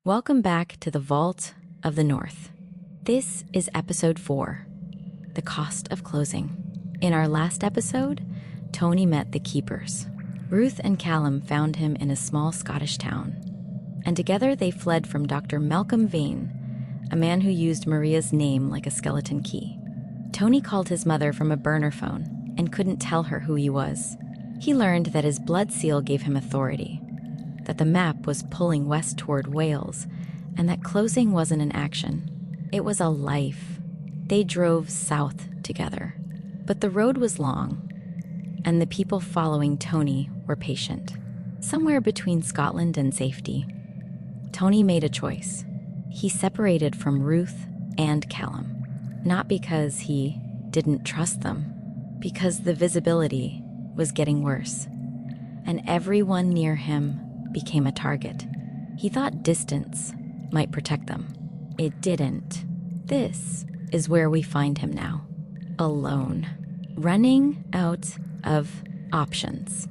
Welcome back to the Vault of the North. This is episode 4, The Cost of Closing. In our last episode, Tony met the Keepers. Ruth and Callum found him in a small Scottish town, and together they fled from Dr. Malcolm Vane, a man who used Maria's name like a skeleton key. Tony called his mother from a burner phone and couldn't tell her who he was. He learned that his blood seal gave him authority, that the map was pulling west toward Wales, and that closing wasn't an action. It was a life. They drove south together, but the road was long, and the people following Tony were patient. Somewhere between Scotland and safety, Tony made a choice. He separated from Ruth and Callum, not because he didn't trust them, because the visibility was getting worse, and everyone near him became a target. He thought distance might protect them. It didn't. This is where we find him now, alone, running out of options,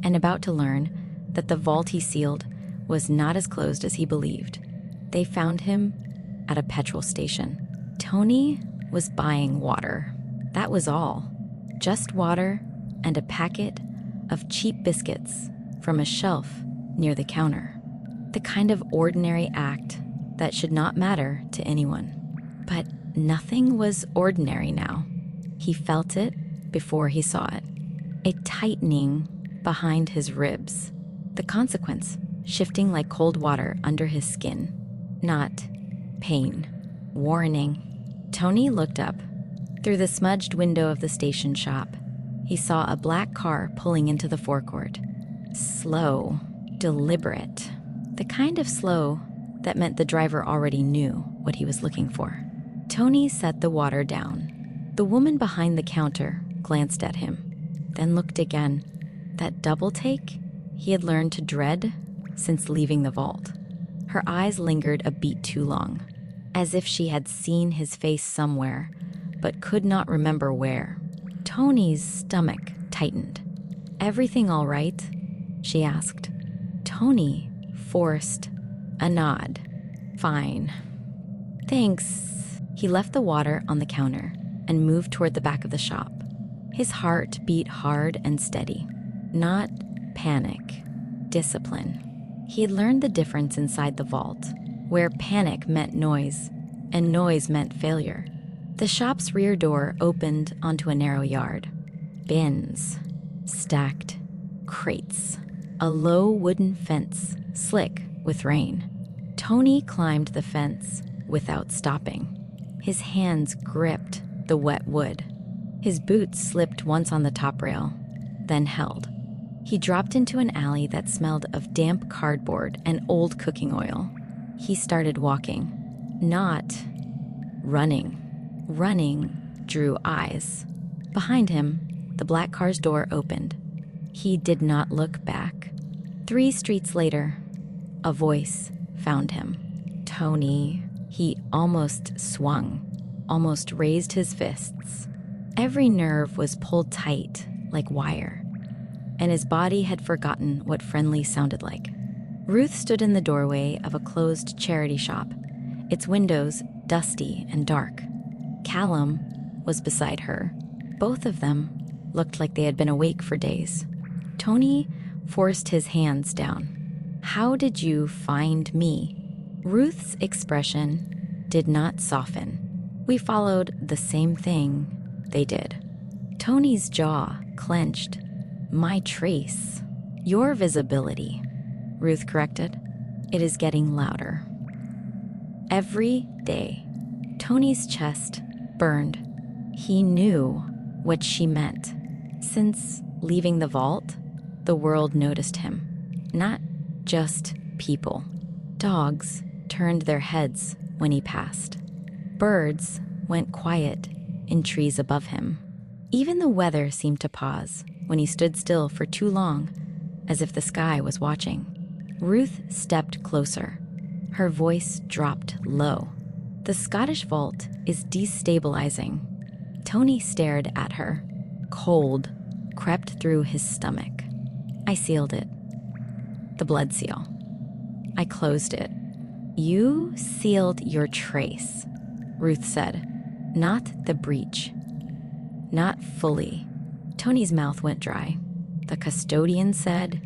and about to learn that the vault he sealed was not as closed as he believed. They found him at a petrol station. Tony was buying water. That was all. Just water and a packet of cheap biscuits from a shelf near the counter. The kind of ordinary act that should not matter to anyone. But nothing was ordinary now. He felt it before he saw it. A tightening behind his ribs. The consequence shifting like cold water under his skin. Not pain. Warning. Tony looked up. Through the smudged window of the station shop, he saw a black car pulling into the forecourt. Slow. Deliberate. The kind of slow that meant the driver already knew what he was looking for. Tony set the water down. The woman behind the counter glanced at him, then looked again. That double take he had learned to dread since leaving the vault. Her eyes lingered a beat too long, as if she had seen his face somewhere, but could not remember where. Tony's stomach tightened. "Everything all right?" she asked. Tony forced a nod. "Fine. Thanks." He left the water on the counter and moved toward the back of the shop. His heart beat hard and steady. Not panic, discipline. He had learned the difference inside the vault, where panic meant noise and noise meant failure. The shop's rear door opened onto a narrow yard. Bins, stacked crates. A low wooden fence, slick with rain. Tony climbed the fence without stopping. His hands gripped the wet wood. His boots slipped once on the top rail, then held. He dropped into an alley that smelled of damp cardboard and old cooking oil. He started walking, not running. Running drew eyes. Behind him, the black car's door opened. He did not look back. 3 streets later, a voice found him. Tony. He almost swung, almost raised his fists. Every nerve was pulled tight like wire, and his body had forgotten what friendly sounded like. Ruth stood in the doorway of a closed charity shop, its windows dusty and dark. Callum was beside her. Both of them looked like they had been awake for days. Tony forced his hands down. "How did you find me?" Ruth's expression did not soften. "We followed the same thing they did." Tony's jaw clenched. "My trace. Your visibility," Ruth corrected. "It is getting louder. Every day." Tony's chest burned. He knew what she meant. Since leaving the vault, the world noticed him. Not just people. Dogs turned their heads when he passed. Birds went quiet in trees above him. Even the weather seemed to pause when he stood still for too long, as if the sky was watching. Ruth stepped closer. Her voice dropped low. "The Scottish vault is destabilizing." Tony stared at her. Cold crept through his stomach. "I sealed it. The blood seal. I closed it. You sealed your trace, Ruth said. Not the breach. Not fully. Tony's mouth went dry. The custodian said,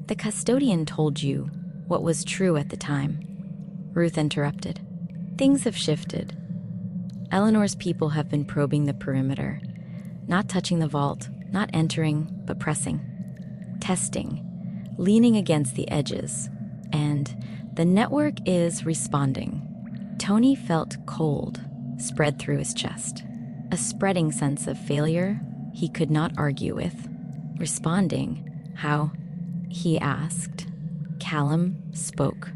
"The custodian told you what was true at the time." Ruth interrupted. "Things have shifted. Eleanor's people have been probing the perimeter, not touching the vault, not entering, but pressing, testing, leaning against the edges, and the network is responding." Tony felt cold spread through his chest, a spreading sense of failure he could not argue with. Responding? How? He asked. Callum spoke.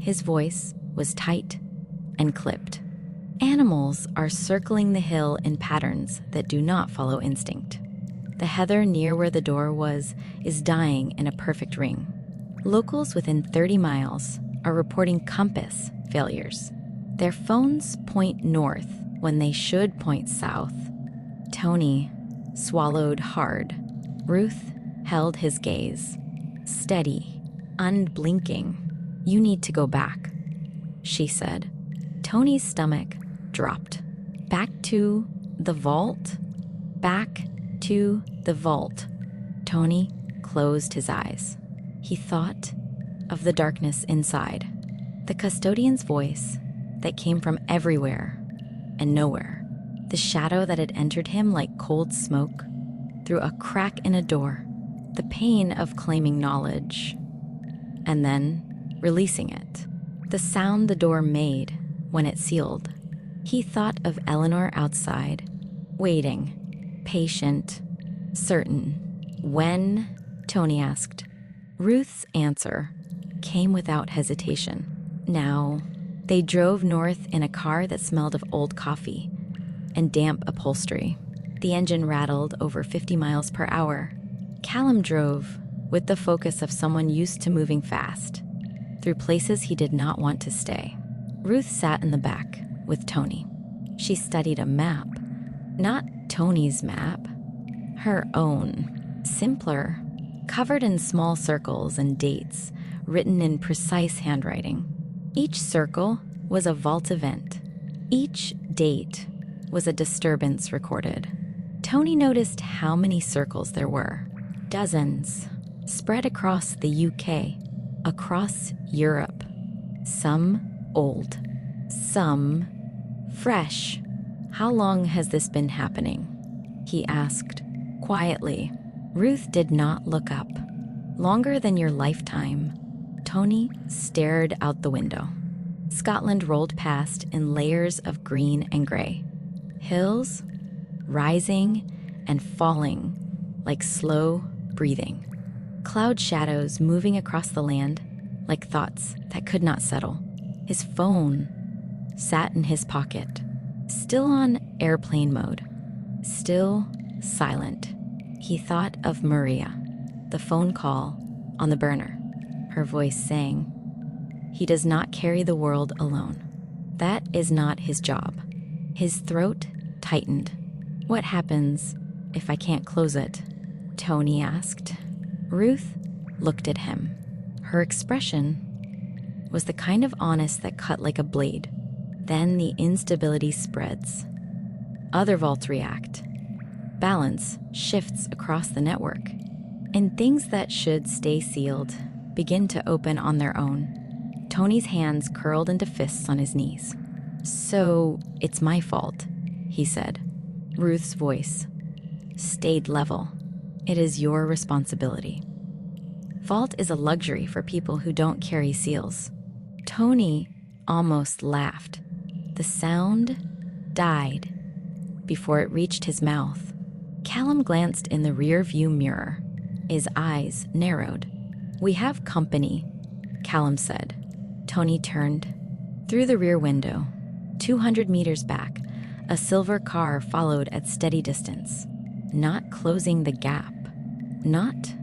His voice was tight and clipped. "Animals are circling the hill in patterns that do not follow instinct. The heather near where the door was is dying in a perfect ring. Locals within 30 miles are reporting compass failures. Their phones point north when they should point south." Tony swallowed hard. Ruth held his gaze, steady, unblinking. "You need to go back," she said. Tony's stomach dropped. "Back to the vault? Back to the vault." Tony closed his eyes. He thought of the darkness inside, the custodian's voice that came from everywhere and nowhere, the shadow that had entered him like cold smoke through a crack in a door, the pain of claiming knowledge and then releasing it, the sound the door made when it sealed. He thought of Eleanor outside, waiting, patient, certain. "When?" Tony asked. Ruth's answer came without hesitation. "Now." They drove north in a car that smelled of old coffee and damp upholstery. The engine rattled over 50 miles per hour. Callum drove with the focus of someone used to moving fast, through places he did not want to stay. Ruth sat in the back with Tony. She studied a map. Not Tony's map, her own. Simpler, covered in small circles and dates, written in precise handwriting. Each circle was a vault event. Each date was a disturbance recorded. Tony noticed how many circles there were. Dozens, spread across the UK, across Europe. Some old, some fresh. "How long has this been happening?" he asked, quietly. Ruth did not look up. "Longer than your lifetime." Tony stared out the window. Scotland rolled past in layers of green and gray. Hills rising and falling like slow breathing. Cloud shadows moving across the land like thoughts that could not settle. His phone sat in his pocket, still on airplane mode, still silent. He thought of Maria, the phone call on the burner. Her voice saying, "He does not carry the world alone. That is not his job." His throat tightened. "What happens if I can't close it?" Tony asked. Ruth looked at him. Her expression was the kind of honest that cut like a blade. Then the instability spreads. Other vaults react. Balance shifts across the network, and things that should stay sealed begin to open on their own. Tony's hands curled into fists on his knees. "So it's my fault," he said. Ruth's voice stayed level. "It is your responsibility. Vault is a luxury for people who don't carry seals." Tony almost laughed. The sound died before it reached his mouth. Callum glanced in the rear-view mirror. His eyes narrowed. "We have company," Callum said. Tony turned. Through the rear window, 200 meters back, a silver car followed at steady distance, not closing the gap, not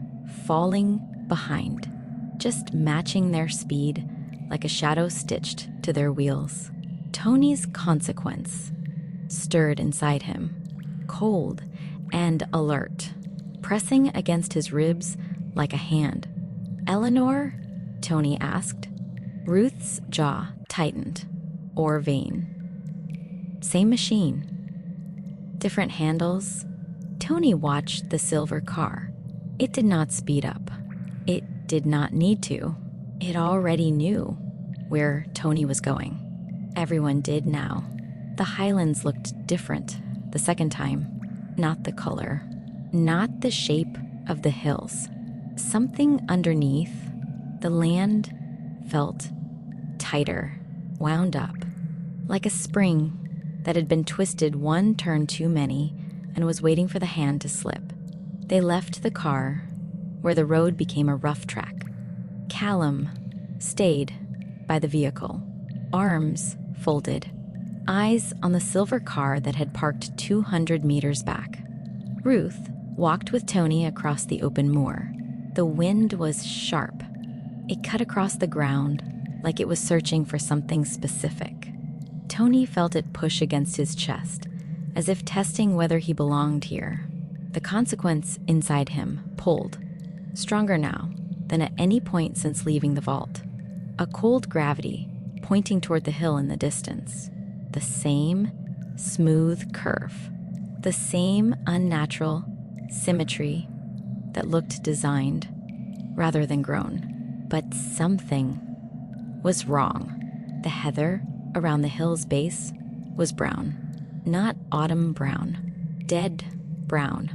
falling behind, just matching their speed like a shadow stitched to their wheels. Tony's consequence stirred inside him, cold and alert, pressing against his ribs like a hand. "Eleanor?" Tony asked. Ruth's jaw tightened or vein. Same machine. Different handles. Tony watched the silver car. It did not speed up. It did not need to. It already knew where Tony was going. Everyone did now. The Highlands looked different the second time. Not the color, not the shape of the hills. Something underneath, the land felt tighter, wound up, like a spring that had been twisted one turn too many and was waiting for the hand to slip. They left the car where the road became a rough track. Callum stayed by the vehicle, arms folded, eyes on the silver car that had parked 200 meters back. Ruth walked with Tony across the open moor. The wind was sharp. It cut across the ground like it was searching for something specific. Tony felt it push against his chest, as if testing whether he belonged here. The consequence inside him pulled, stronger now than at any point since leaving the vault. A cold gravity pointing toward the hill in the distance. The same smooth curve. The same unnatural symmetry that looked designed rather than grown. But something was wrong. The heather around the hill's base was brown. Not autumn brown. Dead brown.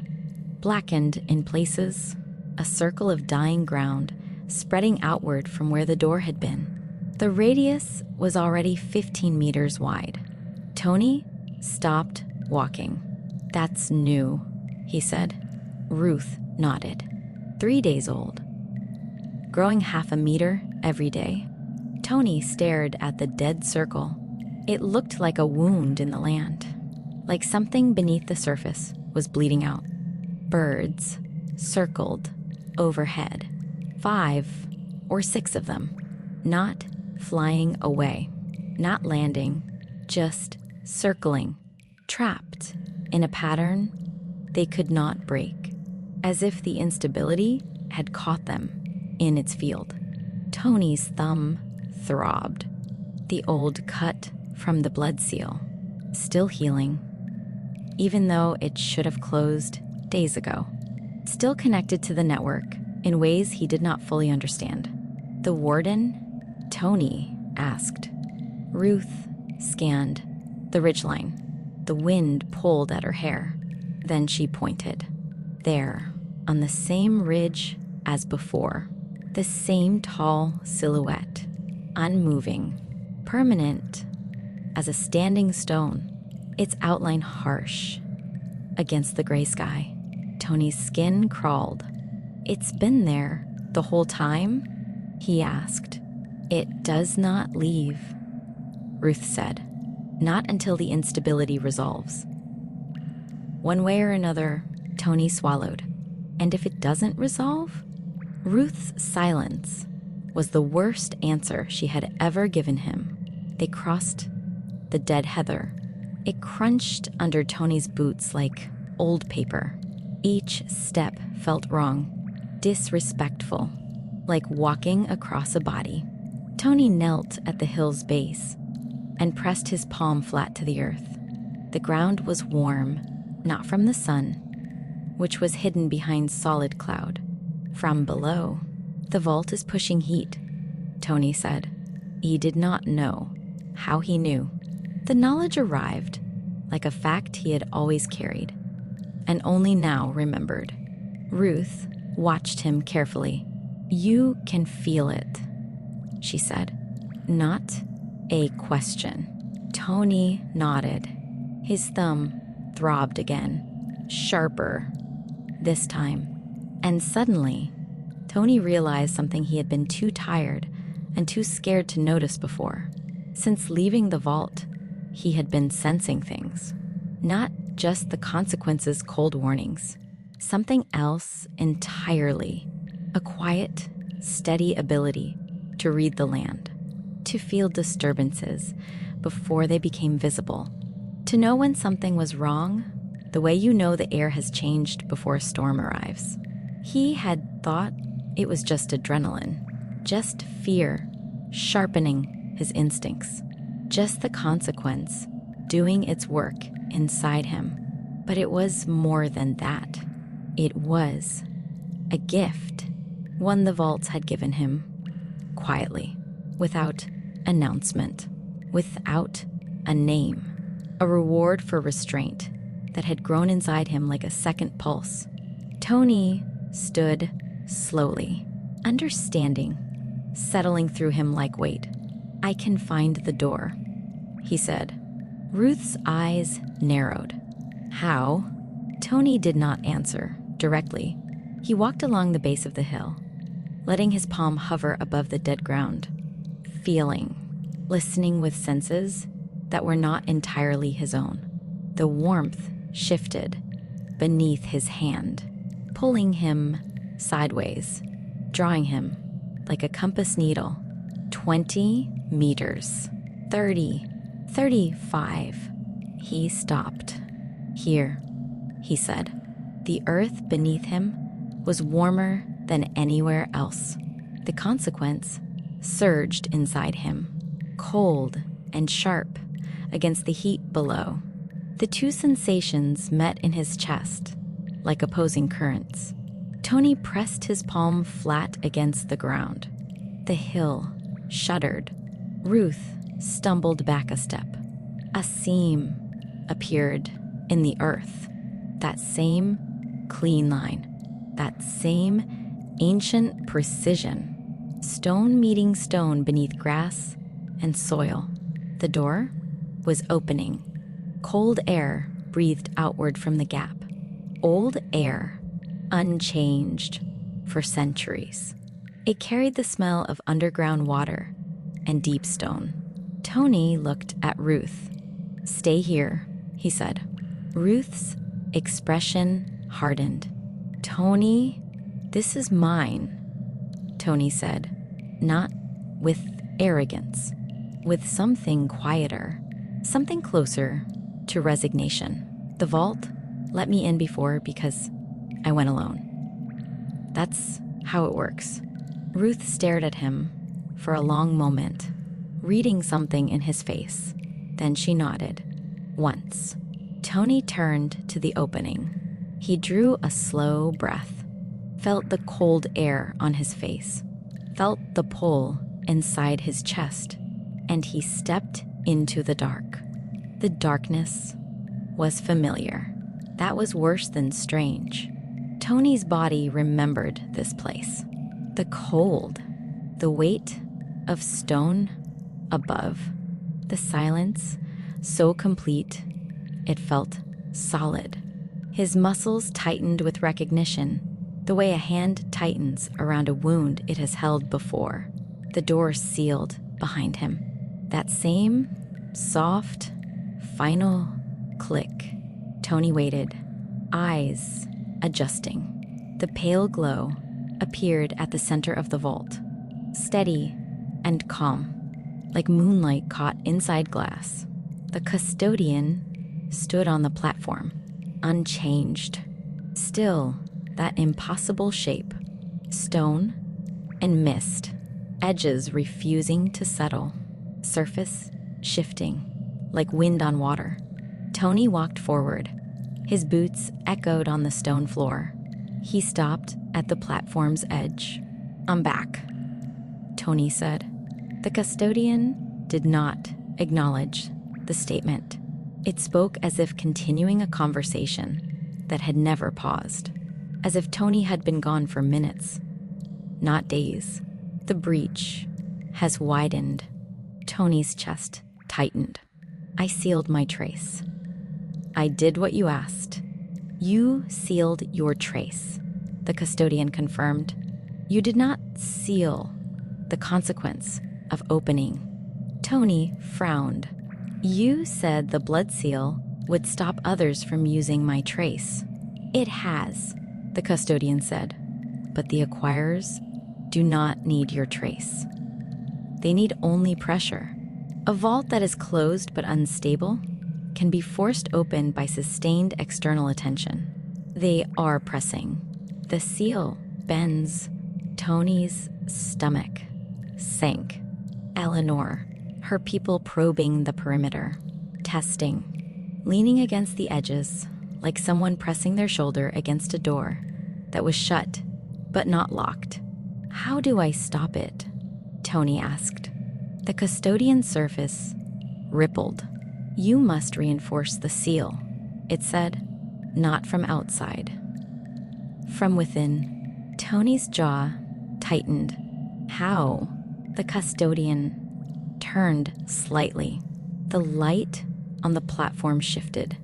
Blackened in places, a circle of dying ground spreading outward from where the door had been. The radius was already 15 meters wide. Tony stopped walking. "That's new," he said. Ruth nodded. 3 days old. Growing half a meter every day. Tony stared at the dead circle. It looked like a wound in the land, like something beneath the surface was bleeding out. Birds circled overhead, 5 or 6 of them, not flying away, not landing, just circling, trapped in a pattern they could not break, as if the instability had caught them in its field. Tony's thumb throbbed, the old cut from the blood seal, still healing, even though it should have closed days ago, still connected to the network in ways he did not fully understand. "The warden?" Tony asked. Ruth scanned the ridgeline. The wind pulled at her hair. Then she pointed. There, on the same ridge as before, the same tall silhouette, unmoving, permanent as a standing stone, its outline harsh against the gray sky. Tony's skin crawled. "It's been there the whole time?" he asked. "It does not leave," Ruth said. "Not until the instability resolves." One way or another, Tony swallowed. "And if it doesn't resolve?" Ruth's silence was the worst answer she had ever given him. They crossed the dead heather. It crunched under Tony's boots like old paper. Each step felt wrong, disrespectful, like walking across a body. Tony knelt at the hill's base and pressed his palm flat to the earth. The ground was warm, not from the sun, which was hidden behind solid cloud. From below, "The vault is pushing heat," Tony said. He did not know how he knew. The knowledge arrived like a fact he had always carried, and only now remembered. Ruth watched him carefully. "You can feel it," she said. Not a question. Tony nodded. His thumb throbbed again, sharper this time. And suddenly, Tony realized something he had been too tired and too scared to notice before. Since leaving the vault, he had been sensing things. Not just the consequences' cold warnings. Something else entirely. A quiet, steady ability to read the land. To feel disturbances before they became visible. To know when something was wrong, the way you know the air has changed before a storm arrives. He had thought it was just adrenaline, just fear, sharpening his instincts. Just the consequence doing its work inside him. But it was more than that. It was a gift, one the vaults had given him, quietly, without announcement, without a name, a reward for restraint that had grown inside him like a second pulse. Tony stood slowly, understanding, settling through him like weight. "I can find the door," he said. Ruth's eyes narrowed. "How?" Tony did not answer directly. He walked along the base of the hill, letting his palm hover above the dead ground, feeling, listening with senses that were not entirely his own. The warmth shifted beneath his hand, pulling him sideways, drawing him like a compass needle. 20 meters, 30, 35. He stopped. "Here," he said. The earth beneath him was warmer than anywhere else. The consequence surged inside him, cold and sharp against the heat below. The two sensations met in his chest, like opposing currents. Tony pressed his palm flat against the ground. The hill shuddered. Ruth stumbled back a step. A seam appeared in the earth. That same clean line, that same ancient precision. Stone meeting stone beneath grass and soil. The door was opening. Cold air breathed outward from the gap. Old air, unchanged for centuries. It carried the smell of underground water and deep stone. Tony looked at Ruth. "Stay here," he said. Ruth's expression hardened. "Tony, this is mine," Tony said, not with arrogance, with something quieter, something closer to resignation. "The vault let me in before because I went alone. That's how it works." Ruth stared at him for a long moment, reading something in his face. Then she nodded. Once. Tony turned to the opening. He drew a slow breath, felt the cold air on his face, felt the pull inside his chest, and he stepped into the dark. The darkness was familiar. That was worse than strange. Tony's body remembered this place. The cold, the weight of stone above, the silence so complete it felt solid. His muscles tightened with recognition, the way a hand tightens around a wound it has held before. The door sealed behind him. That same soft, final click. Tony waited, eyes adjusting. The pale glow appeared at the center of the vault, steady and calm, like moonlight caught inside glass. The custodian stood on the platform, unchanged. Still, that impossible shape, stone and mist, edges refusing to settle, surface shifting like wind on water. Tony walked forward. His boots echoed on the stone floor. He stopped at the platform's edge. "I'm back," Tony said. The custodian did not acknowledge the statement. It spoke as if continuing a conversation that had never paused, as if Tony had been gone for minutes, not days. The breach has widened. Tony's chest tightened. "I sealed my trace. I did what you asked." "You sealed your trace," the custodian confirmed. "You did not seal the consequence of opening." Tony frowned. "You said the blood seal would stop others from using my trace." "It has," the custodian said. "But the acquirers do not need your trace. They need only pressure. A vault that is closed but unstable can be forced open by sustained external attention. They are pressing. The seal bends." Tony's stomach sank. "Eleanor, her people probing the perimeter, testing, leaning against the edges, like someone pressing their shoulder against a door that was shut but not locked. "How do I stop it?" Tony asked. The custodian's surface rippled. "You must reinforce the seal," it said, "not from outside. From within." Tony's jaw tightened. "How?" The custodian turned slightly. The light on the platform shifted.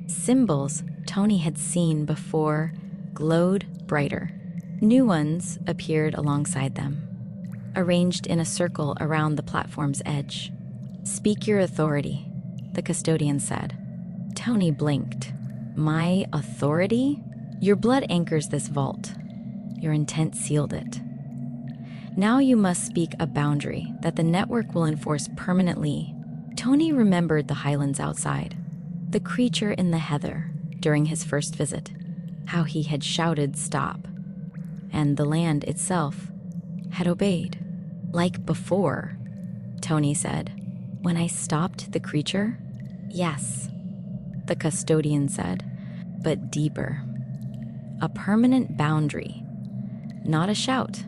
Symbols Tony had seen before glowed brighter. New ones appeared alongside them, arranged in a circle around the platform's edge. "Speak your authority," the custodian said. Tony blinked. "My authority? Your blood anchors this vault. Your intent sealed it. Now you must speak a boundary that the network will enforce permanently." Tony remembered the Highlands outside, the creature in the heather during his first visit, how he had shouted stop, and the land itself had obeyed. "Like before," Tony said. "When I stopped the creature?" "Yes," the custodian said, "but deeper. A permanent boundary, not a shout,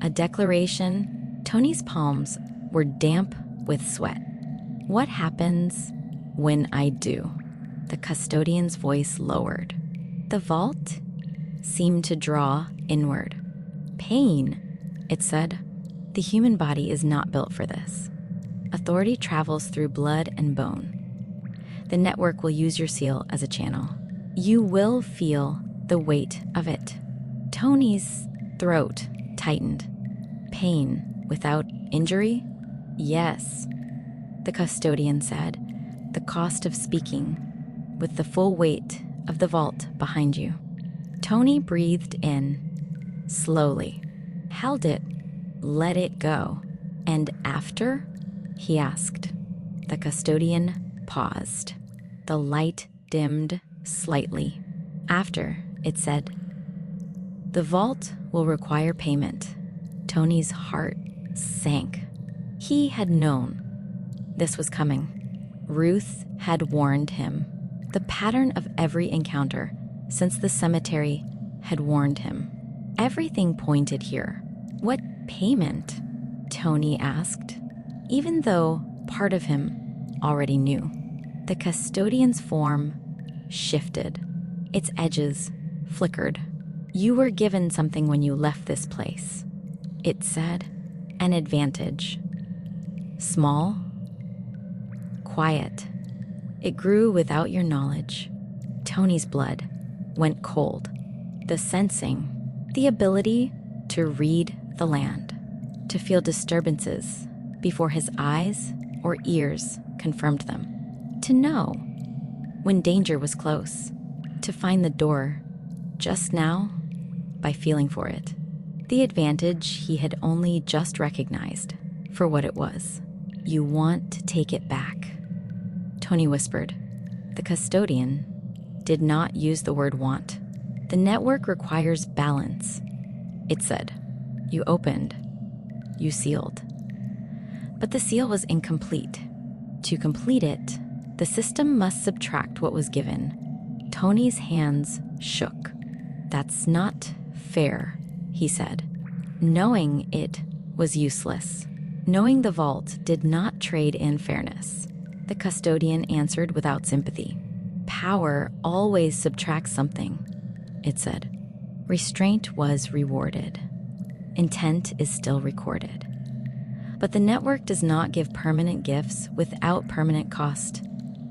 a declaration." Tony's palms were damp with sweat. "What happens when I do?" The custodian's voice lowered. The vault seemed to draw inward. "Pain," it said. "The human body is not built for this. Authority travels through blood and bone. The network will use your seal as a channel. You will feel the weight of it." Tony's throat tightened. "Pain without injury?" "Yes," the custodian said. "The cost of speaking with the full weight of the vault behind you." Tony breathed in, slowly, held it, let it go. "And after?" he asked. The custodian paused. The light dimmed slightly. "After," it said, "the vault will require payment." Tony's heart sank. He had known this was coming. Ruth had warned him. The pattern of every encounter since the cemetery had warned him. Everything pointed here. "What payment?" Tony asked, even though part of him already knew. The custodian's form shifted. Its edges flickered. "You were given something when you left this place," it said. "An advantage. Small, quiet. It grew without your knowledge." Tony's blood went cold. The sensing, the ability to read the land, to feel disturbances before his eyes or ears confirmed them, to know when danger was close, to find the door just now by feeling for it. The advantage he had only just recognized for what it was. "You want to take it back," Tony whispered. The custodian did not use the word want. "The network requires balance," it said. "You opened, you sealed. But the seal was incomplete. To complete it, the system must subtract what was given." Tony's hands shook. "That's not fair," he said, knowing it was useless. Knowing the vault did not trade in fairness. The custodian answered without sympathy. "Power always subtracts something," it said. "Restraint was rewarded. Intent is still recorded. But the network does not give permanent gifts without permanent cost."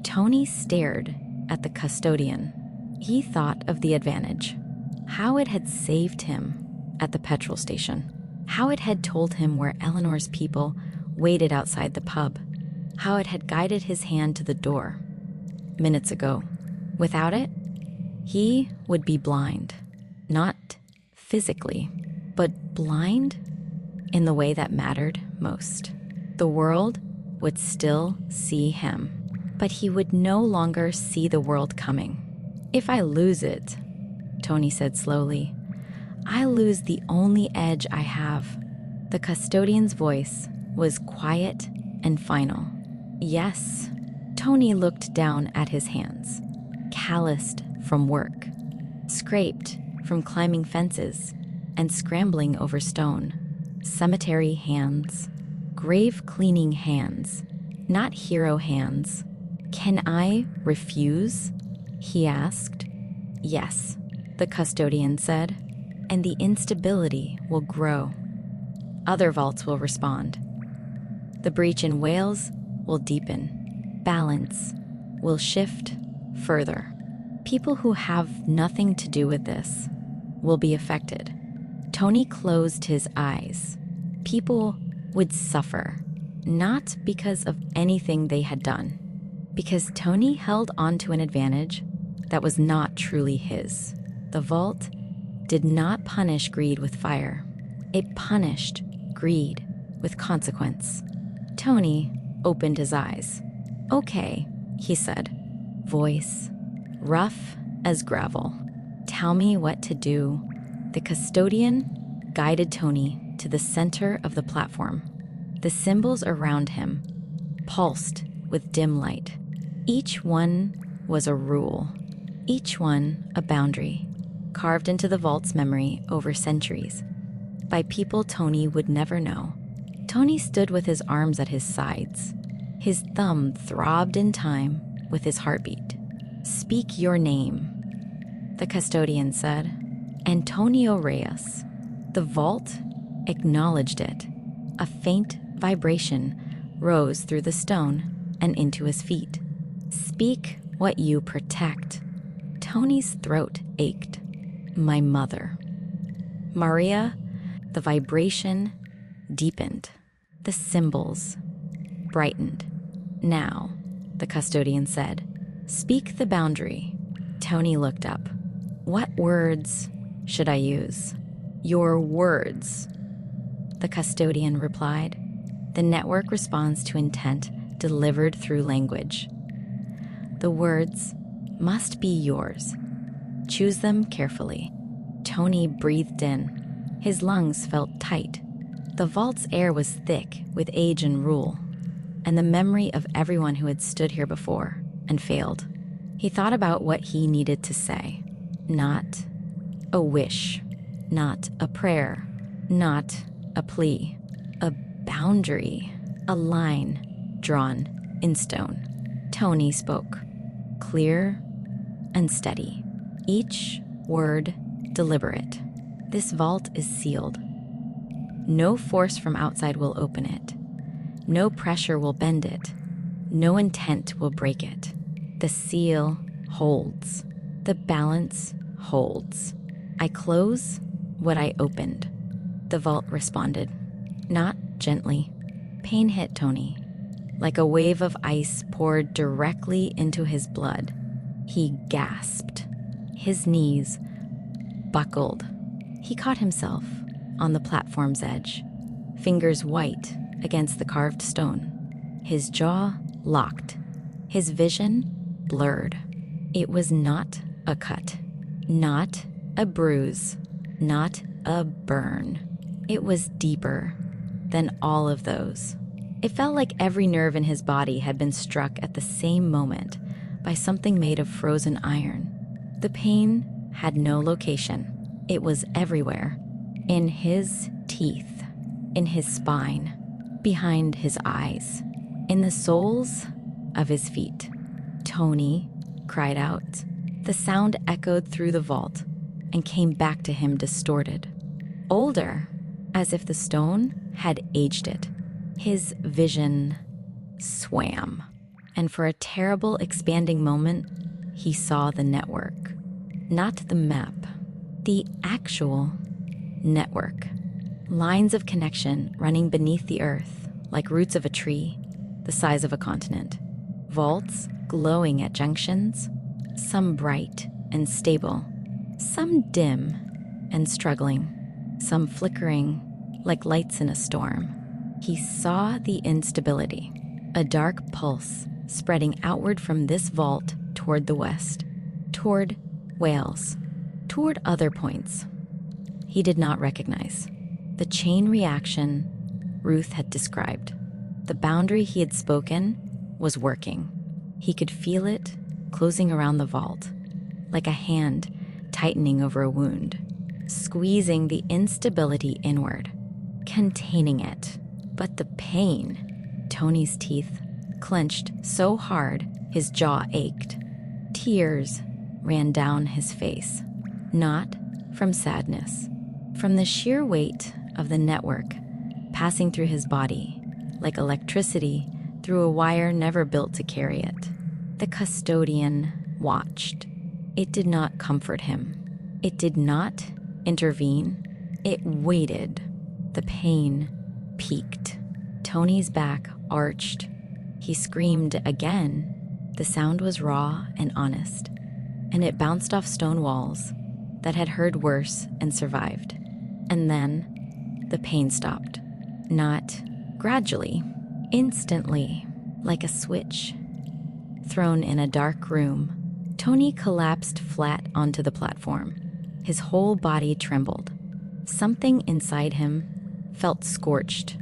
Tony stared at the custodian. He thought of the advantage, how it had saved him at the petrol station, how it had told him where Eleanor's people waited outside the pub, how it had guided his hand to the door minutes ago. Without it, he would be blind, not physically, but blind in the way that mattered most. The world would still see him, but he would no longer see the world coming. "If I lose it," Tony said slowly, "I lose the only edge I have." The custodian's voice was quiet and final. Yes. Tony looked down at his hands, calloused from work, scraped from climbing fences and scrambling over stone. Cemetery hands, grave cleaning hands, not hero hands. Can I refuse? He asked. Yes, the custodian said, and the instability will grow. Other vaults will respond. The breach in Wales will deepen. Balance will shift further. People who have nothing to do with this will be affected. Tony closed his eyes. People would suffer, not because of anything they had done, because Tony held on to an advantage that was not truly his. The vault did not punish greed with fire. It punished greed with consequence. Tony opened his eyes. Okay, he said, voice rough as gravel. Tell me what to do. The custodian guided Tony to the center of the platform. The symbols around him pulsed with dim light. Each one was a rule, each one a boundary, carved into the vault's memory over centuries, by people Tony would never know. Tony stood with his arms at his sides. His thumb throbbed in time with his heartbeat. Speak your name, the custodian said. Antonio Reyes. The vault acknowledged it. A faint vibration rose through the stone and into his feet. Speak what you protect. Tony's throat ached. My mother. Maria. The vibration deepened. The symbols brightened. Now, the custodian said, speak the boundary. Tony looked up. What words should I use? Your words, the custodian replied. The network responds to intent delivered through language. The words must be yours. Choose them carefully. Tony breathed in. His lungs felt tight. The vault's air was thick with age and rule, and the memory of everyone who had stood here before and failed. He thought about what he needed to say. Not a wish, not a prayer, not a plea, a boundary, a line drawn in stone. Tony spoke, clear and steady, each word deliberate. This vault is sealed. No force from outside will open it. No pressure will bend it. No intent will break it. The seal holds. The balance holds. I close what I opened. The vault responded, not gently. Pain hit Tony, like a wave of ice poured directly into his blood. He gasped. His knees buckled. He caught himself on the platform's edge, fingers white against the carved stone. His jaw locked, his vision blurred. It was not a cut, not a bruise, not a burn. It was deeper than all of those. It felt like every nerve in his body had been struck at the same moment by something made of frozen iron. The pain had no location. It was everywhere. In his teeth, in his spine, behind his eyes, in the soles of his feet. Tony cried out. The sound echoed through the vault and came back to him distorted, older, as if the stone had aged it. His vision swam, and for a terrible expanding moment, he saw the network. Not the map, the actual network. Lines of connection running beneath the earth like roots of a tree, the size of a continent. Vaults glowing at junctions, some bright and stable, some dim and struggling, some flickering like lights in a storm. He saw the instability, a dark pulse spreading outward from this vault toward the west, toward Wales, toward other points he did not recognize. The chain reaction Ruth had described. The boundary he had spoken was working. He could feel it closing around the vault, like a hand tightening over a wound, squeezing the instability inward, containing it. But the pain, Tony's teeth clenched so hard his jaw ached. Tears ran down his face, not from sadness, from the sheer weight of the network passing through his body, like electricity through a wire never built to carry it. The custodian watched. It did not comfort him. It did not intervene. It waited. The pain peaked. Tony's back arched. He screamed again. The sound was raw and honest, and it bounced off stone walls that had heard worse and survived. And then the pain stopped. Not gradually, instantly, like a switch thrown in a dark room. Tony collapsed flat onto the platform. His whole body trembled. Something inside him felt scorched,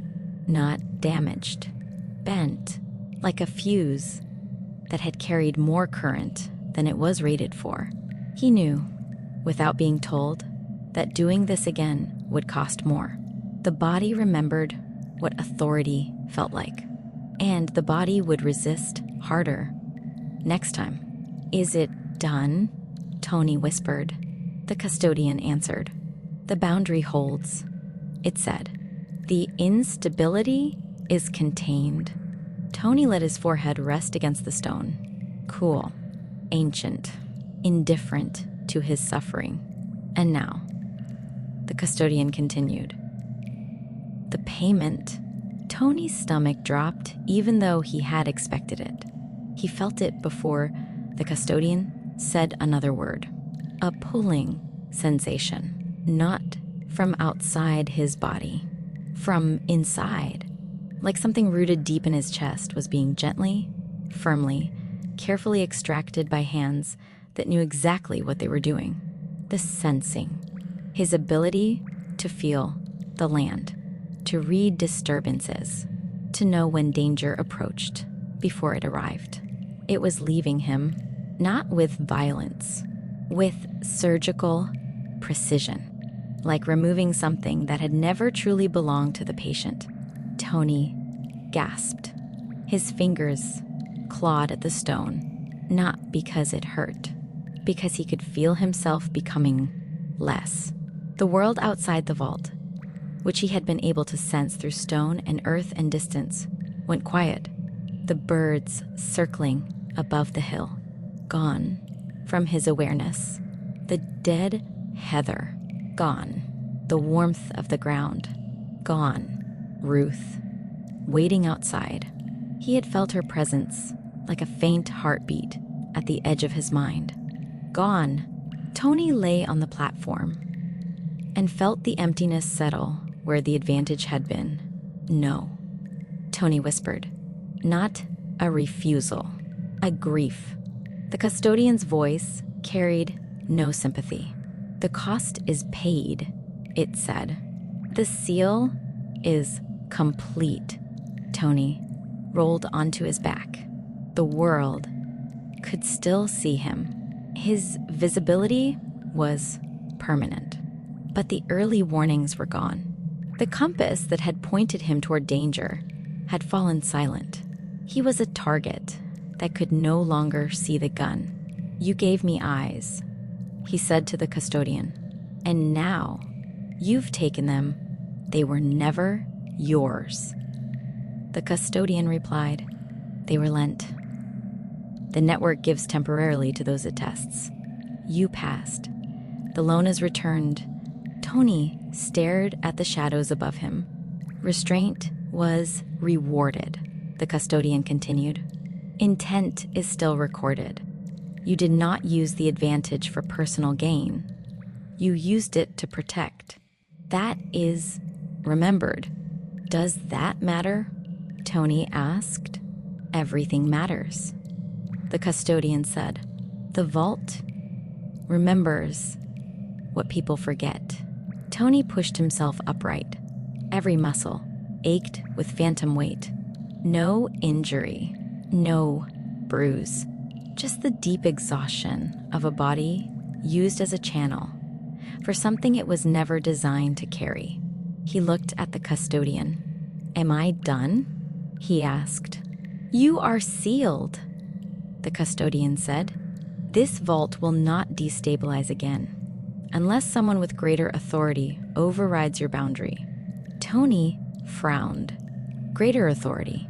not damaged, bent, like a fuse that had carried more current than it was rated for. He knew, without being told, that doing this again would cost more. The body remembered what authority felt like, and the body would resist harder next time. "Is it done?" Tony whispered. The custodian answered. "The boundary holds," it said. "The instability is contained." Tony let his forehead rest against the stone. Cool, ancient, indifferent to his suffering. And now, the custodian continued. "The payment." Tony's stomach dropped even though he had expected it. He felt it before the custodian said another word. A pulling sensation, not from outside his body, from inside. Like something rooted deep in his chest was being gently, firmly, carefully extracted by hands that knew exactly what they were doing. The sensing. His ability to feel the land, to read disturbances, to know when danger approached before it arrived. It was leaving him, not with violence, with surgical precision, like removing something that had never truly belonged to the patient. Tony gasped. His fingers clawed at the stone, not because it hurt, because he could feel himself becoming less. The world outside the vault, which he had been able to sense through stone and earth and distance, went quiet. The birds circling above the hill, gone from his awareness. The dead heather, gone. The warmth of the ground, gone. Ruth, waiting outside. He had felt her presence like a faint heartbeat at the edge of his mind. Gone. Tony lay on the platform and felt the emptiness settle where the advantage had been. "No," Tony whispered. Not a refusal, a grief. The custodian's voice carried no sympathy. "The cost is paid," it said. "The seal is complete." Tony rolled onto his back. The world could still see him. His visibility was permanent. But the early warnings were gone. The compass that had pointed him toward danger had fallen silent. He was a target that could no longer see the gun. "You gave me eyes," he said to the custodian, "and now you've taken them. They were never yours." The custodian replied, "They were lent. The network gives temporarily to those it tests. You passed. The loan is returned." Tony stared at the shadows above him. "Restraint was rewarded," the custodian continued. "Intent is still recorded. You did not use the advantage for personal gain. You used it to protect. That is remembered." "Does that matter?" Tony asked. "Everything matters," the custodian said. "The vault remembers what people forget." Tony pushed himself upright. Every muscle ached with phantom weight. No injury, no bruise, just the deep exhaustion of a body used as a channel for something it was never designed to carry. He looked at the custodian. "Am I done?" he asked. "You are sealed," the custodian said. "This vault will not destabilize again, unless someone with greater authority overrides your boundary." Tony frowned. Greater authority?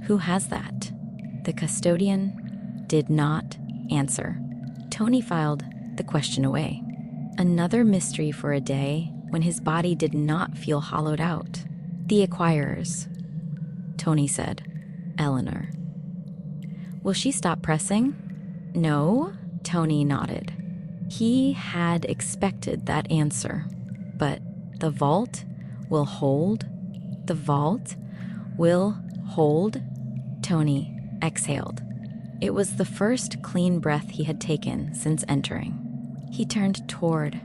Who has that? The custodian did not answer. Tony filed the question away. Another mystery for a day when his body did not feel hollowed out. "The acquirers," Tony said. "Eleanor." "Will she stop pressing?" "No," Tony nodded. He had expected that answer. But the vault will hold? The vault will hold? Tony exhaled. It was the first clean breath he had taken since entering. He turned toward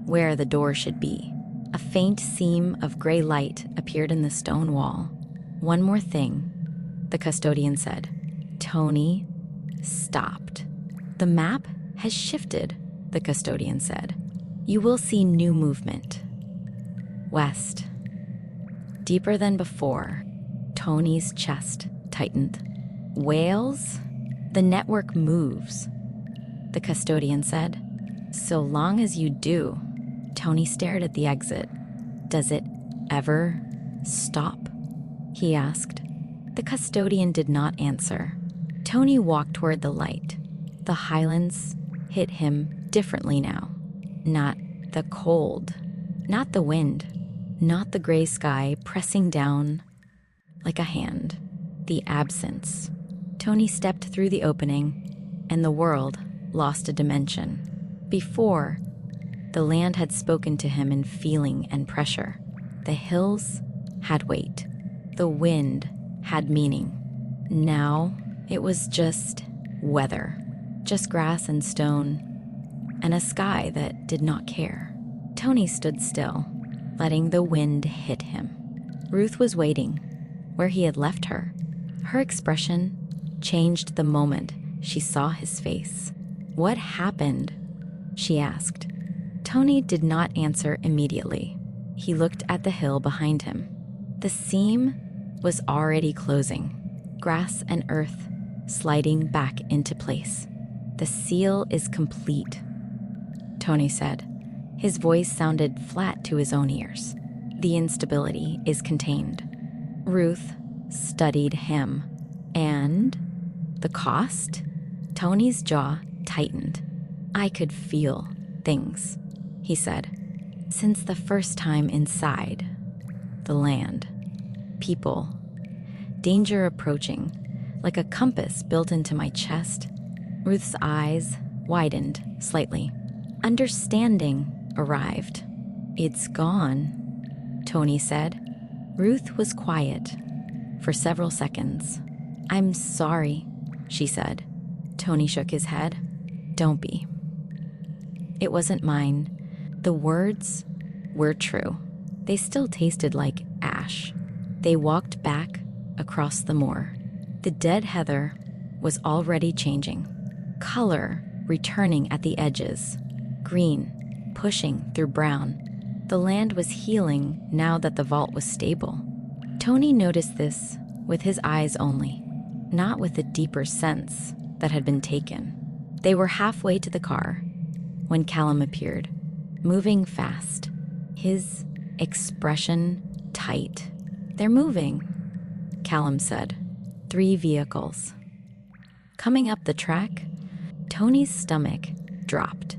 where the door should be. A faint seam of gray light appeared in the stone wall. "One more thing," the custodian said. Tony stopped. "The map has shifted," the custodian said. "You will see new movement. West." Deeper than before, Tony's chest tightened. "Whales? The network moves," the custodian said. "So long as you do." Tony stared at the exit. "Does it ever stop?" he asked. The custodian did not answer. Tony walked toward the light. The Highlands hit him differently now. Not the cold, not the wind, not the gray sky pressing down like a hand. The absence. Tony stepped through the opening, and the world lost a dimension. Before, the land had spoken to him in feeling and pressure. The hills had weight. The wind had meaning. Now it was just weather, just grass and stone, and a sky that did not care. Tony stood still, letting the wind hit him. Ruth was waiting, where he had left her. Her expression changed the moment she saw his face. "What happened?" she asked. Tony did not answer immediately. He looked at the hill behind him. The seam was already closing, grass and earth sliding back into place. "The seal is complete," Tony said. His voice sounded flat to his own ears. "The instability is contained." Ruth studied him. "And the cost?" Tony's jaw tightened. "I could feel things," he said. "Since the first time inside the land. People. Danger approaching, like a compass built into my chest." Ruth's eyes widened slightly. Understanding arrived. "It's gone," Tony said. Ruth was quiet for several seconds. "I'm sorry," she said. Tony shook his head. "Don't be." It wasn't mine. The words were true. They still tasted like ash. They walked back across the moor. The dead heather was already changing. Color returning at the edges. Green pushing through brown. The land was healing now that the vault was stable. Tony noticed this with his eyes only, not with the deeper sense that had been taken. They were halfway to the car when Callum appeared, moving fast, his expression tight. "They're moving," Callum said. 3 vehicles. Coming up the track, Tony's stomach dropped.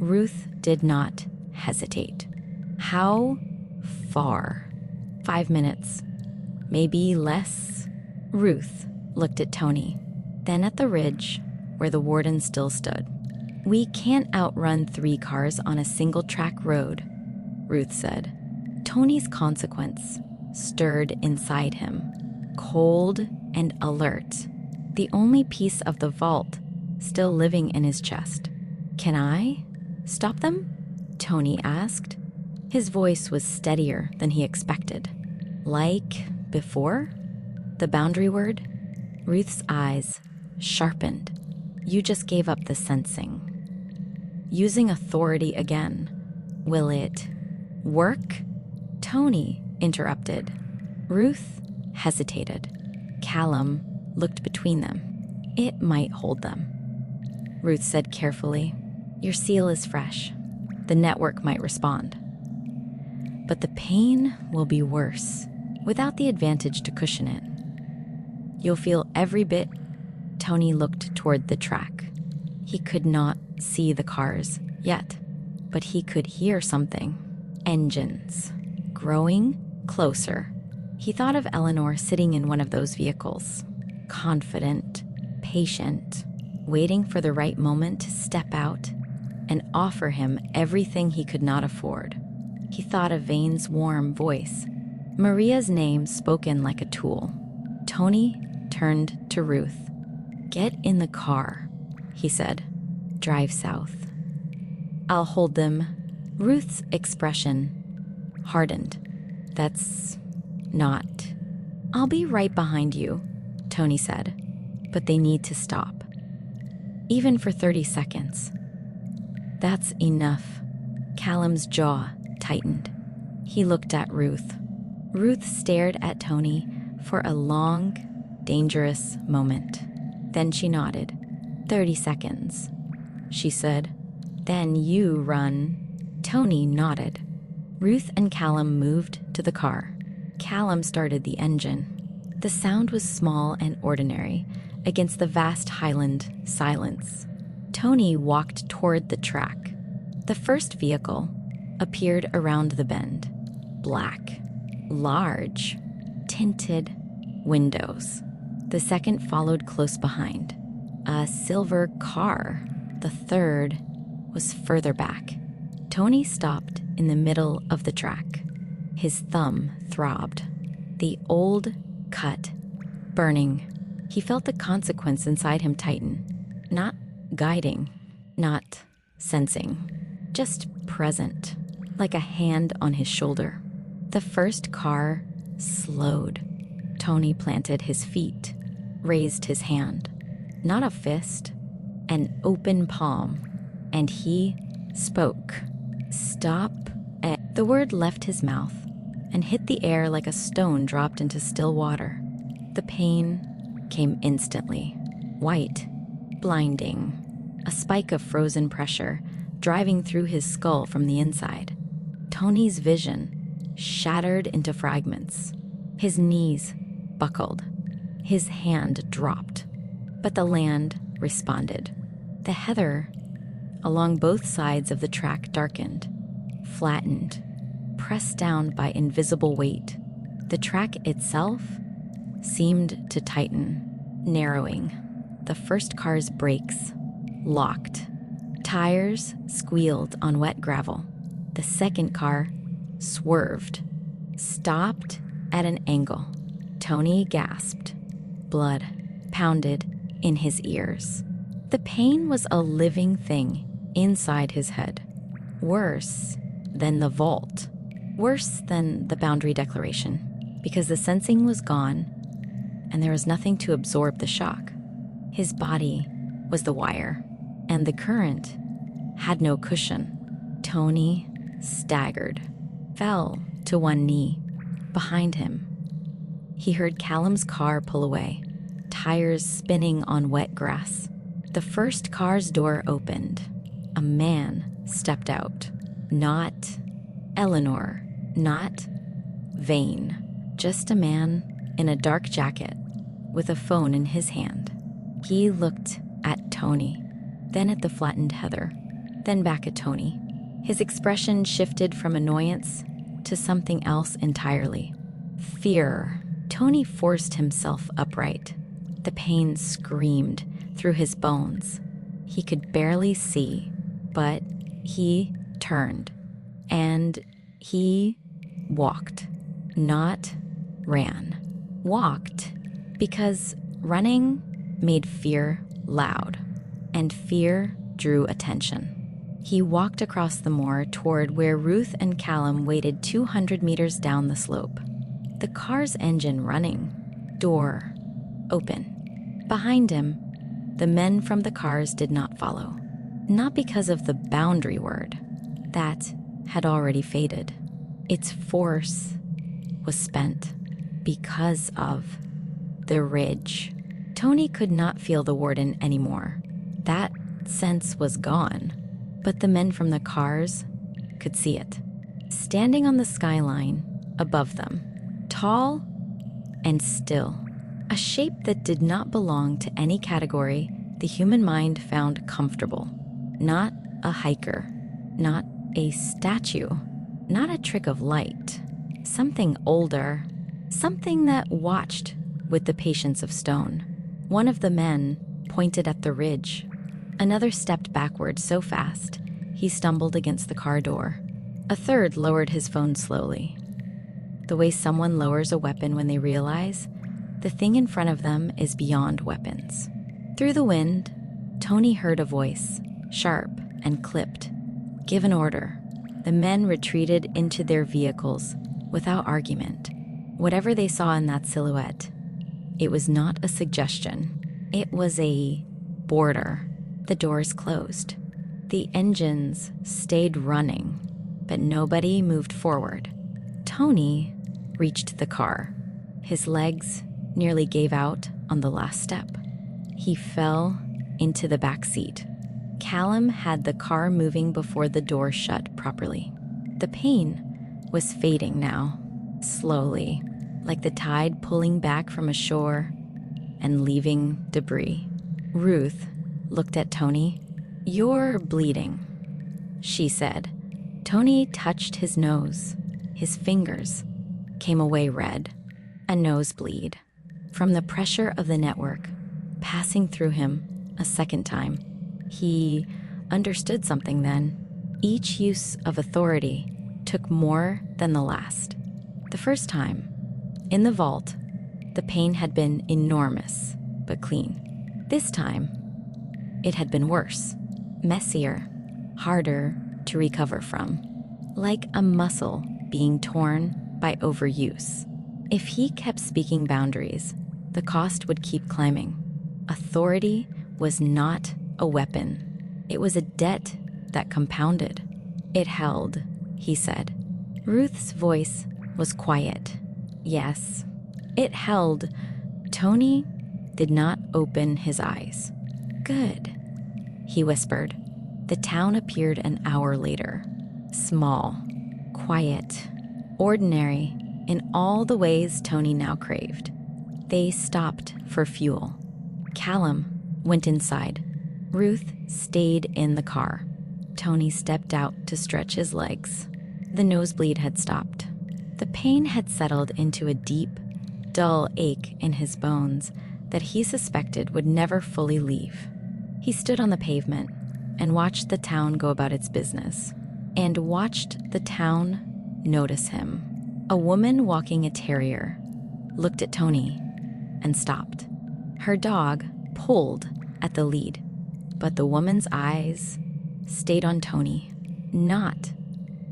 Ruth did not hesitate. "How far?" 5 minutes. Maybe less. Ruth looked at Tony, then at the ridge where the warden still stood. "We can't outrun 3 cars on a single-track road," Ruth said. Tony's consequence stirred inside him, cold and alert, the only piece of the vault still living in his chest. "Can I stop them?" Tony asked. His voice was steadier than he expected. "Like before?" The boundary word? Ruth's eyes sharpened. You just gave up the sensing. Using authority again. Will it work? Tony interrupted. Ruth hesitated. Callum looked between them. It might hold them. Ruth said carefully, your seal is fresh. The network might respond. But the pain will be worse, without the advantage to cushion it. You'll feel every bit. Tony looked toward the track. He could not see the cars yet, but he could hear something. Engines. Growing closer. He thought of Eleanor sitting in one of those vehicles. Confident, patient, waiting for the right moment to step out and offer him everything he could not afford. He thought of Vane's warm voice, Maria's name spoken like a tool. Tony turned to Ruth. Get in the car, he said. Drive south. I'll hold them. Ruth's expression hardened. That's not. I'll be right behind you, Tony said. But they need to stop. Even for 30 seconds. That's enough. Callum's jaw tightened. He looked at Ruth. Ruth stared at Tony for a long, dangerous moment. Then she nodded. 30 seconds, she said. Then you run. Tony nodded. Ruth and Callum moved to the car. Callum started the engine. The sound was small and ordinary against the vast Highland silence. Tony walked toward the track. The first vehicle appeared around the bend. Black, large, tinted windows. The second followed close behind. A silver car. The third was further back. Tony stopped in the middle of the track. His thumb throbbed. The old cut, burning. He felt the consequence inside him tighten. Not guiding, not sensing, just present, like a hand on his shoulder. The first car slowed. Tony planted his feet, raised his hand. Not a fist, an open palm. And he spoke. Stop. The word left his mouth and hit the air like a stone dropped into still water. The pain came instantly. White, blinding. A spike of frozen pressure driving through his skull from the inside. Tony's vision shattered into fragments. His knees buckled. His hand dropped. But the land responded. The heather along both sides of the track darkened, flattened, pressed down by invisible weight. The track itself seemed to tighten, narrowing. The first car's brakes locked. Tires squealed on wet gravel. The second car swerved, stopped at an angle. Tony gasped. Blood pounded in his ears. The pain was a living thing inside his head. Worse than the vault. Worse than the boundary declaration, because the sensing was gone and there was nothing to absorb the shock. His body was the wire, and the current had no cushion. Tony staggered, fell to one knee. Behind him, he heard Callum's car pull away, tires spinning on wet grass. The first car's door opened. A man stepped out. Not Eleanor, not Vane. Just a man in a dark jacket with a phone in his hand. He looked at Tony, then at the flattened heather, then back at Tony. His expression shifted from annoyance to something else entirely. Fear. Tony forced himself upright. The pain screamed through his bones. He could barely see, but he turned, and he walked, not ran. Walked, because running made fear loud, and fear drew attention. He walked across the moor toward where Ruth and Callum waited 200 meters down the slope. The car's engine running, Door open. Behind him, the men from the cars did not follow. Not because of the boundary word. That had already faded. Its force was spent because of the ridge. Tony could not feel the warden anymore. That sense was gone. But the men from the cars could see it. Standing on the skyline above them, tall and still. A shape that did not belong to any category the human mind found comfortable. Not a hiker, not a statue, not a trick of light. Something older, something that watched with the patience of stone. One of the men pointed at the ridge. Another stepped backward so fast he stumbled against the car door. A third lowered his phone slowly. The way someone lowers a weapon when they realize the thing in front of them is beyond weapons. Through the wind, Tony heard a voice, sharp and clipped. Give an order. The men retreated into their vehicles without argument. Whatever they saw in that silhouette, it was not a suggestion. It was a border. The doors closed. The engines stayed running, but nobody moved forward. Tony reached the car. His legs nearly gave out on the last step. He fell into the back seat. Callum had the car moving before the door shut properly. The pain was fading now, slowly, like the tide pulling back from a shore and leaving debris. Ruth looked at Tony. You're bleeding, she said. Tony touched his nose. His fingers came away red. A nosebleed. From the pressure of the network passing through him a second time. He understood something then. Each use of authority took more than the last. The first time, in the vault, the pain had been enormous, but clean. This time, it had been worse, messier, harder to recover from. Like a muscle being torn by overuse. If he kept speaking boundaries, the cost would keep climbing. Authority was not a weapon. It was a debt that compounded. It held, he said. Ruth's voice was quiet. Yes, it held. Tony did not open his eyes. Good, he whispered. The town appeared an hour later. Small, quiet, ordinary in all the ways Tony now craved. They stopped for fuel. Callum went inside. Ruth stayed in the car. Tony stepped out to stretch his legs. The nosebleed had stopped. The pain had settled into a deep, dull ache in his bones that he suspected would never fully leave. He stood on the pavement and watched the town go about its business, and watched the town notice him. A woman walking a terrier looked at Tony and stopped. Her dog pulled at the lead, but the woman's eyes stayed on Tony, not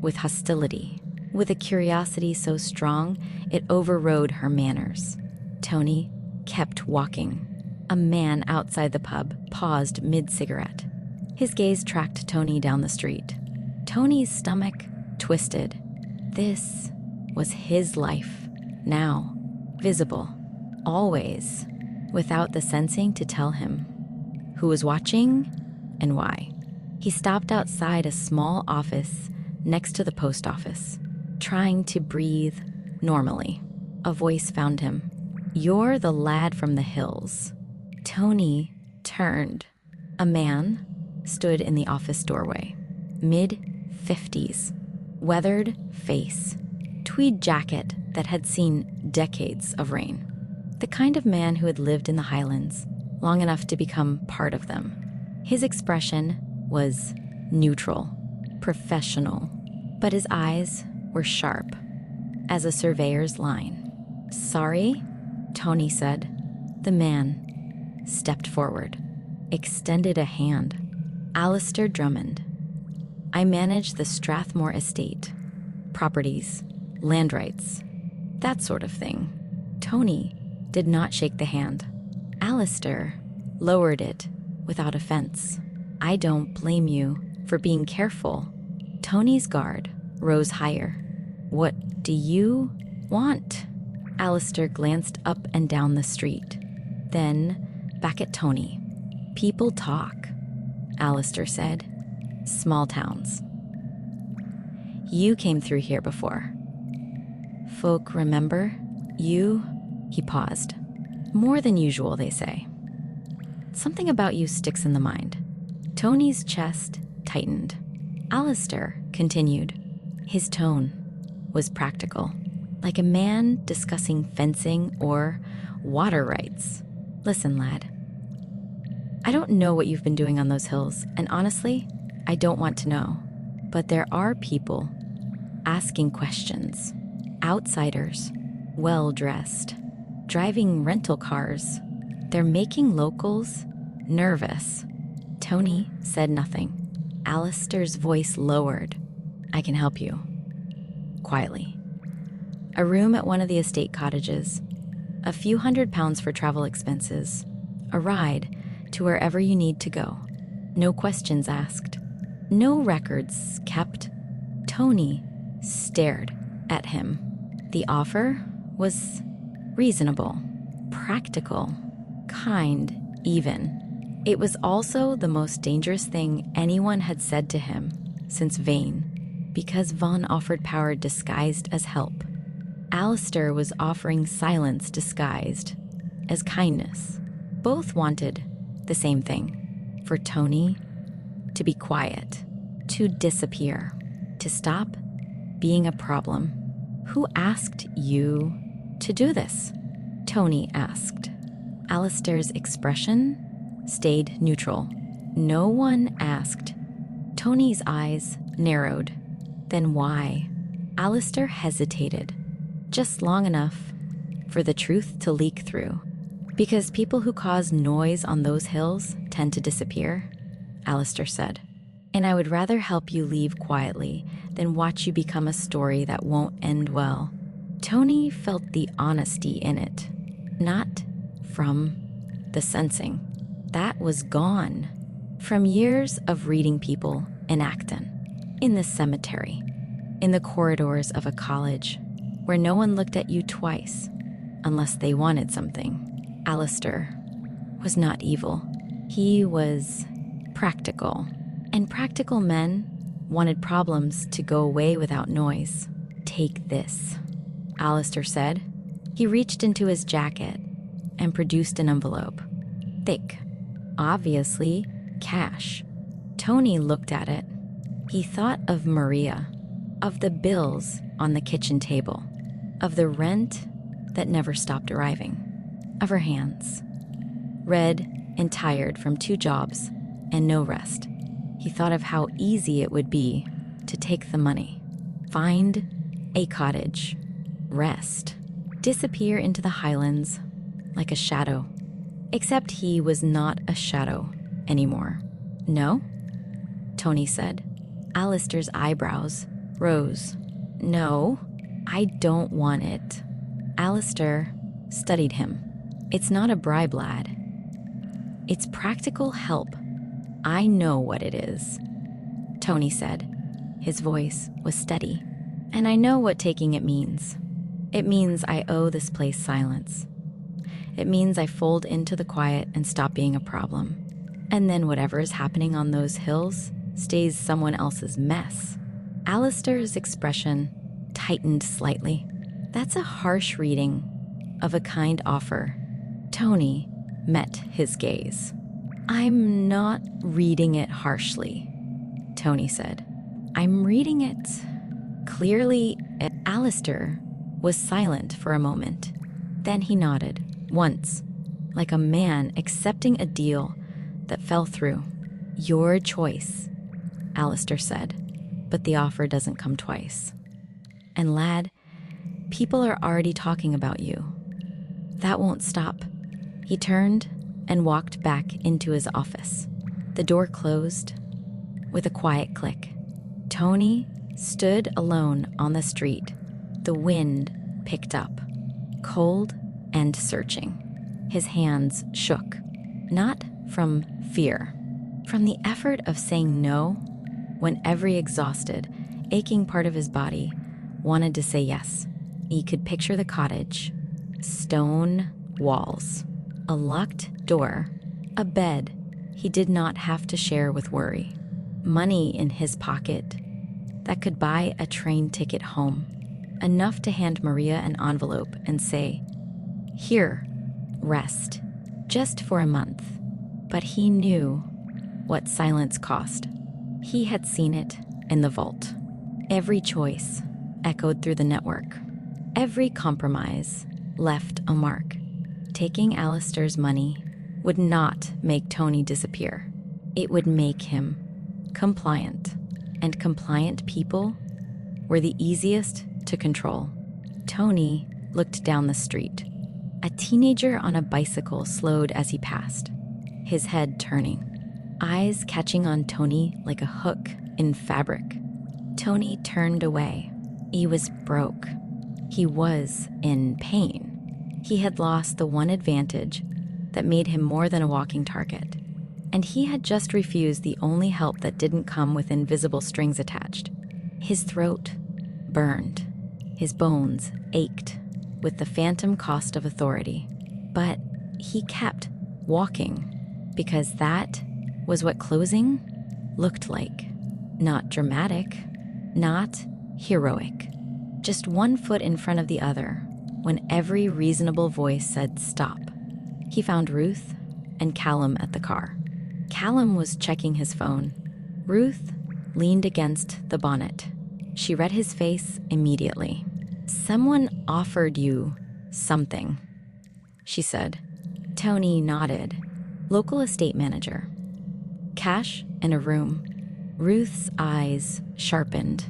with hostility, with a curiosity so strong it overrode her manners. Tony kept walking. A man outside the pub paused mid-cigarette. His gaze tracked Tony down the street. Tony's stomach twisted. This was his life, now, visible, always, without the sensing to tell him who was watching and why. He stopped outside a small office next to the post office, trying to breathe normally. A voice found him. You're the lad from the hills. Tony turned. A man stood in the office doorway, mid-50s, weathered face, tweed jacket that had seen decades of rain. The kind of man who had lived in the Highlands long enough to become part of them. His expression was neutral, professional, but his eyes were sharp as a surveyor's line. Sorry, Tony said. The man stepped forward, extended a hand. Alistair Drummond. I manage the Strathmore estate, properties, land rights, that sort of thing. Tony did not shake the hand. Alistair lowered it without offense. I don't blame you for being careful. Tony's guard rose higher. What do you want? Alistair glanced up and down the street, then back at Tony. People talk, Alistair said. Small towns. You came through here before. Folk remember you? He paused. More than usual, they say. Something about you sticks in the mind. Tony's chest tightened. Alistair continued. His tone was practical, like a man discussing fencing or water rights. Listen, lad. I don't know what you've been doing on those hills, and honestly, I don't want to know. But there are people asking questions. Outsiders, well-dressed, driving rental cars. They're making locals nervous. Tony said nothing. Alistair's voice lowered. I can help you. Quietly. A room at one of the estate cottages. A few £100 for travel expenses. A ride to wherever you need to go. No questions asked. No records kept. Tony stared at him. The offer was reasonable, practical, kind, even. It was also the most dangerous thing anyone had said to him since Vane, because Vaughn offered power disguised as help. Alistair was offering silence disguised as kindness. Both wanted the same thing, for Tony to be quiet, to disappear, to stop being a problem. Who asked you to do this? Tony asked. Alistair's expression stayed neutral. No one asked. Tony's eyes narrowed. Then why? Alistair hesitated, just long enough for the truth to leak through. Because people who cause noise on those hills tend to disappear, Alistair said. And I would rather help you leave quietly than watch you become a story that won't end well. Tony felt the honesty in it, not from the sensing. That was gone from years of reading people in Acton, in the cemetery, in the corridors of a college, where no one looked at you twice unless they wanted something. Alistair was not evil. He was practical. And practical men wanted problems to go away without noise. Take this, Alistair said. He reached into his jacket and produced an envelope. Thick. Obviously, cash. Tony looked at it. He thought of Maria, of the bills on the kitchen table, of the rent that never stopped arriving, of her hands, red and tired from 2 jobs and no rest. He thought of how easy it would be to take the money, find a cottage, rest, disappear into the Highlands like a shadow. Except he was not a shadow anymore. No? Tony said. Alistair's eyebrows rose. No, I don't want it. Alistair studied him. It's not a bribe, lad. It's practical help. I know what it is, Tony said. His voice was steady. And I know what taking it means. It means I owe this place silence. It means I fold into the quiet and stop being a problem. And then whatever is happening on those hills stays someone else's mess. Alistair's expression tightened slightly. That's a harsh reading of a kind offer. Tony met his gaze. I'm not reading it harshly, Tony said. I'm reading it clearly. Alistair was silent for a moment. Then he nodded, once, like a man accepting a deal that fell through. Your choice, Alistair said, but the offer doesn't come twice. And lad, people are already talking about you. That won't stop. He turned and walked back into his office. The door closed with a quiet click. Tony stood alone on the street. The wind picked up, cold and searching. His hands shook, not from fear, from the effort of saying no when every exhausted, aching part of his body wanted to say yes. He could picture the cottage, stone walls, a locked door, a bed he did not have to share with worry, money in his pocket that could buy a train ticket home, enough to hand Maria an envelope and say, "Here, rest, just for a month." But he knew what silence cost. He had seen it in the vault. Every choice echoed through the network. Every compromise left a mark. Taking Alistair's money would not make Tony disappear. It would make him compliant. And compliant people were the easiest to control. Tony looked down the street. A teenager on a bicycle slowed as he passed, his head turning, eyes catching on Tony like a hook in fabric. Tony turned away. He was broke. He was in pain. He had lost the one advantage that made him more than a walking target. And he had just refused the only help that didn't come with invisible strings attached. His throat burned. His bones ached with the phantom cost of authority. But he kept walking because that was what closing looked like. Not dramatic, not heroic. Just one foot in front of the other when every reasonable voice said stop. He found Ruth and Callum at the car. Callum was checking his phone. Ruth leaned against the bonnet. She read his face immediately. "Someone offered you something," she said. Tony nodded. "Local estate manager. Cash and a room." Ruth's eyes sharpened.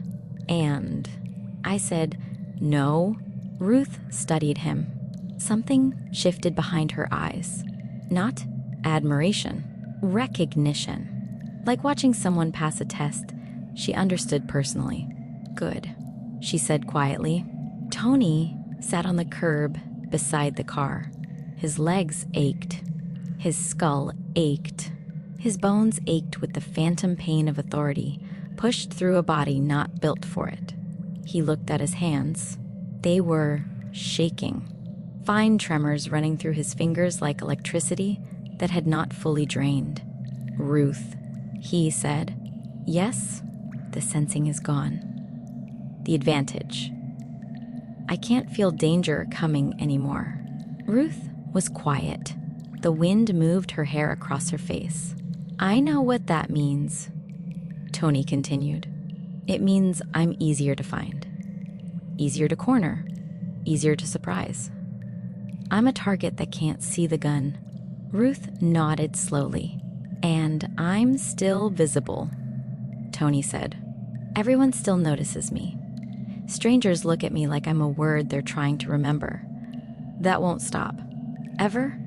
"And?" I said, "No." Ruth studied him. Something shifted behind her eyes. Not admiration. Recognition. Like watching someone pass a test she understood personally. "Good," she said quietly. Tony sat on the curb beside the car. His legs ached. His skull ached. His bones ached with the phantom pain of authority pushed through a body not built for it. He looked at his hands. They were shaking. Fine tremors running through his fingers like electricity that had not fully drained. "Ruth," he said. "Yes, the sensing is gone. The advantage. I can't feel danger coming anymore." Ruth was quiet. The wind moved her hair across her face. "I know what that means," Tony continued. "It means I'm easier to find. Easier to corner. Easier to surprise. I'm a target that can't see the gun." Ruth nodded slowly. "And I'm still visible," Tony said. "Everyone still notices me. Strangers look at me like I'm a word they're trying to remember. That won't stop. Ever?"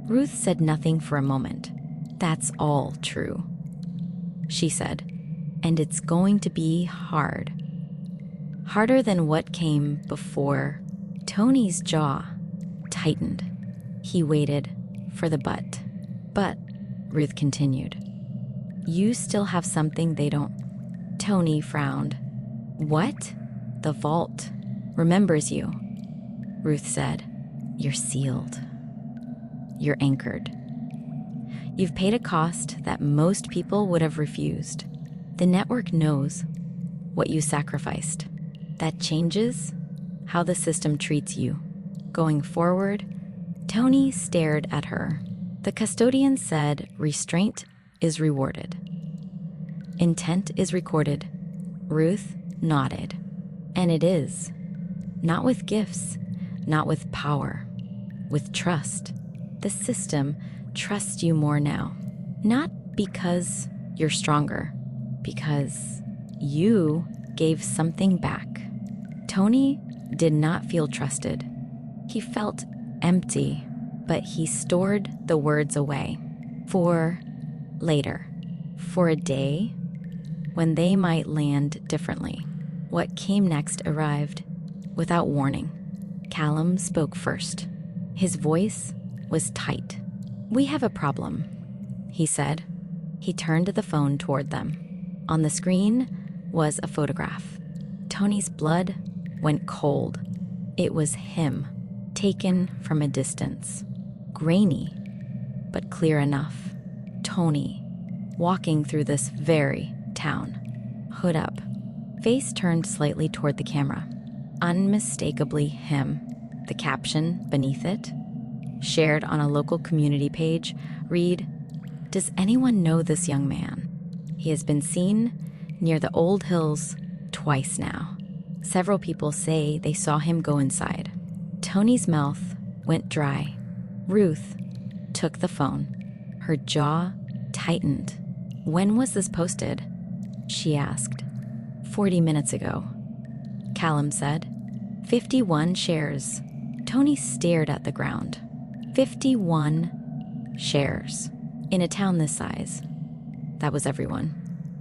Ruth said nothing for a moment. "That's all true," she said. "And it's going to be hard. Harder than what came before." Tony's jaw tightened. He waited for the but. "But," Ruth continued, "you still have something they don't." Tony frowned. "What?" "The vault remembers you," Ruth said. "You're sealed. You're anchored. You've paid a cost that most people would have refused. The network knows what you sacrificed. That changes how the system treats you. Going forward." Tony stared at her. The custodian said restraint is rewarded. Intent is recorded. Ruth nodded. "And it is. Not with gifts, not with power, with trust. The system trusts you more now. Not because you're stronger, because you gave something back." Tony did not feel trusted. He felt empty, but he stored the words away. For later. For a day when they might land differently. What came next arrived without warning. Callum spoke first. His voice was tight. "We have a problem," he said. He turned the phone toward them. On the screen was a photograph. Tony's blood went cold. It was him, taken from a distance. Grainy, but clear enough. Tony, walking through this very town. Hood up, face turned slightly toward the camera. Unmistakably him. The caption beneath it, shared on a local community page, read, "Does anyone know this young man? He has been seen near the old hills twice now. Several people say they saw him go inside." Tony's mouth went dry. Ruth took the phone. Her jaw tightened. "When was this posted?" she asked. 40 minutes ago, Callum said. 51 shares. Tony stared at the ground. 51 shares. In a town this size, that was everyone.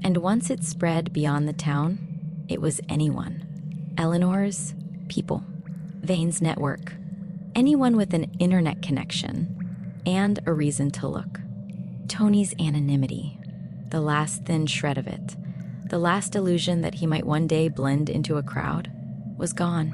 And once it spread beyond the town, it was anyone. Eleanor's people. Vane's network. Anyone with an internet connection and a reason to look. Tony's anonymity. The last thin shred of it, the last illusion that he might one day blend into a crowd, was gone.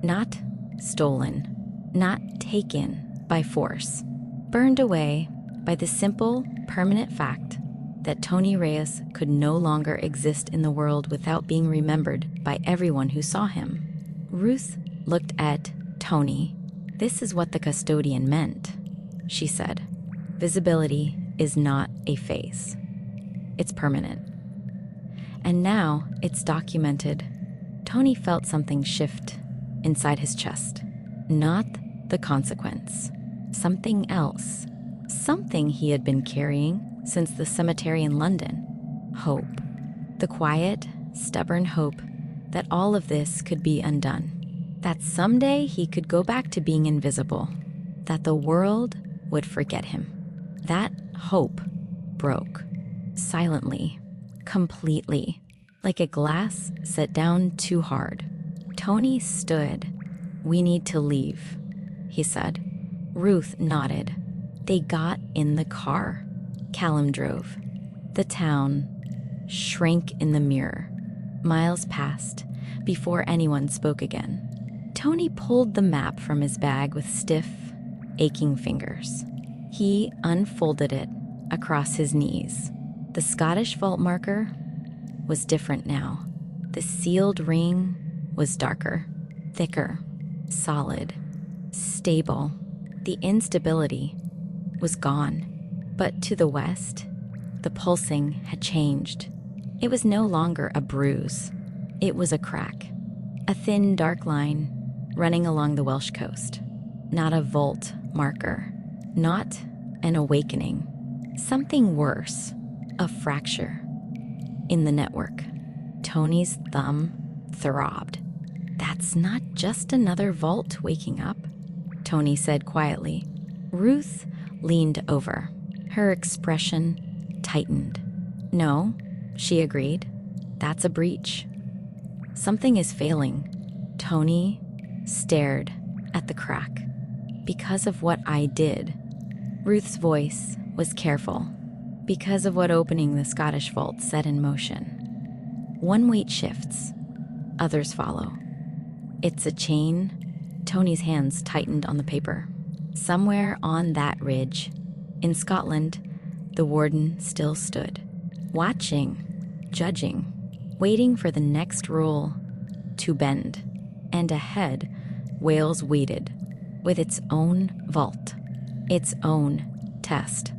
Not stolen. Not taken by force. Burned away by the simple, permanent fact that Tony Reyes could no longer exist in the world without being remembered by everyone who saw him. Ruth looked at Tony. "This is what the custodian meant," she said. "Visibility is not a phase. It's permanent. And now it's documented." Tony felt something shift inside his chest. Not the consequence. Something else. Something he had been carrying since the cemetery in London. Hope. The quiet, stubborn hope that all of this could be undone. That someday he could go back to being invisible. That the world would forget him. That hope broke. Silently. Completely. Like a glass set down too hard. Tony stood. "We need to leave," he said. Ruth nodded. They got in the car. Callum drove. The town shrank in the mirror. Miles passed before anyone spoke again. Tony pulled the map from his bag with stiff, aching fingers. He unfolded it across his knees. The Scottish vault marker was different now. The sealed ring was darker, thicker, solid, stable. The instability was gone. But to the west, the pulsing had changed. It was no longer a bruise. It was a crack. A thin, dark line running along the Welsh coast. Not a vault marker. Not an awakening. Something worse. A fracture. In the network. Tony's thumb throbbed. "That's not just another vault waking up," Tony said quietly. Ruth leaned over. Her expression tightened. "No," she agreed. "That's a breach. Something is failing." Tony stared at the crack. "Because of what I did." Ruth's voice was careful. "Because of what opening the Scottish vault set in motion. One weight shifts, others follow. It's a chain." Tony's hands tightened on the paper. Somewhere on that ridge, in Scotland, the warden still stood, watching, judging, waiting for the next rule to bend. And ahead, Wales waited, with its own vault, its own test,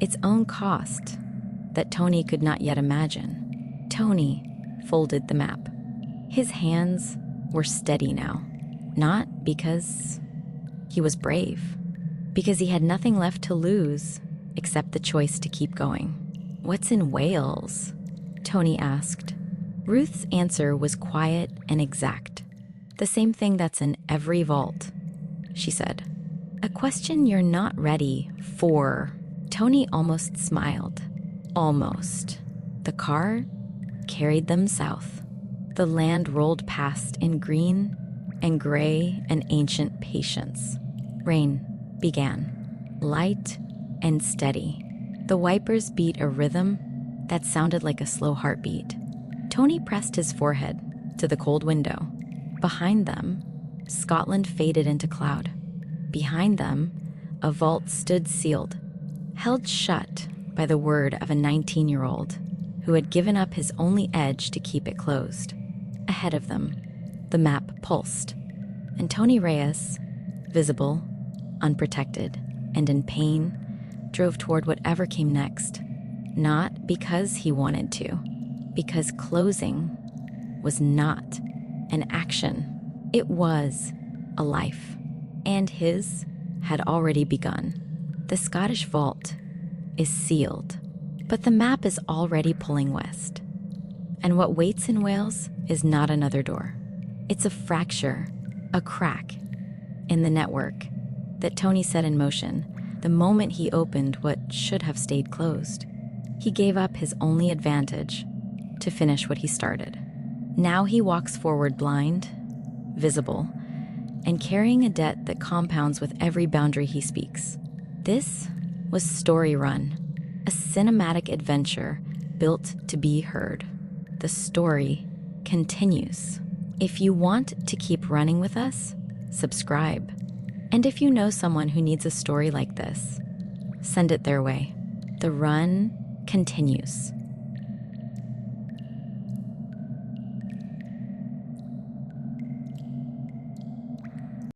its own cost that Tony could not yet imagine. Tony folded the map. His hands were steady now, not because he was brave, because he had nothing left to lose except the choice to keep going. "What's in Wales?" Tony asked. Ruth's answer was quiet and exact. "The same thing that's in every vault," she said. "A question you're not ready for." Tony almost smiled. Almost. The car carried them south. The land rolled past in green and gray and ancient patience. Rain began, light and steady. The wipers beat a rhythm that sounded like a slow heartbeat. Tony pressed his forehead to the cold window. Behind them, Scotland faded into cloud. Behind them, a vault stood sealed, held shut by the word of a 19-year-old who had given up his only edge to keep it closed. Ahead of them, the map pulsed, and Tony Reyes, visible, unprotected, and in pain, drove toward whatever came next. Not because he wanted to, because closing was not an action. It was a life, and his had already begun. The Scottish vault is sealed, but the map is already pulling west. And what waits in Wales is not another door. It's a fracture, a crack in the network that Tony set in motion the moment he opened what should have stayed closed. He gave up his only advantage to finish what he started. Now he walks forward blind, visible, and carrying a debt that compounds with every boundary he speaks. This was Story Run, a cinematic adventure built to be heard. The story continues. If you want to keep running with us, subscribe. And if you know someone who needs a story like this, send it their way. The run continues.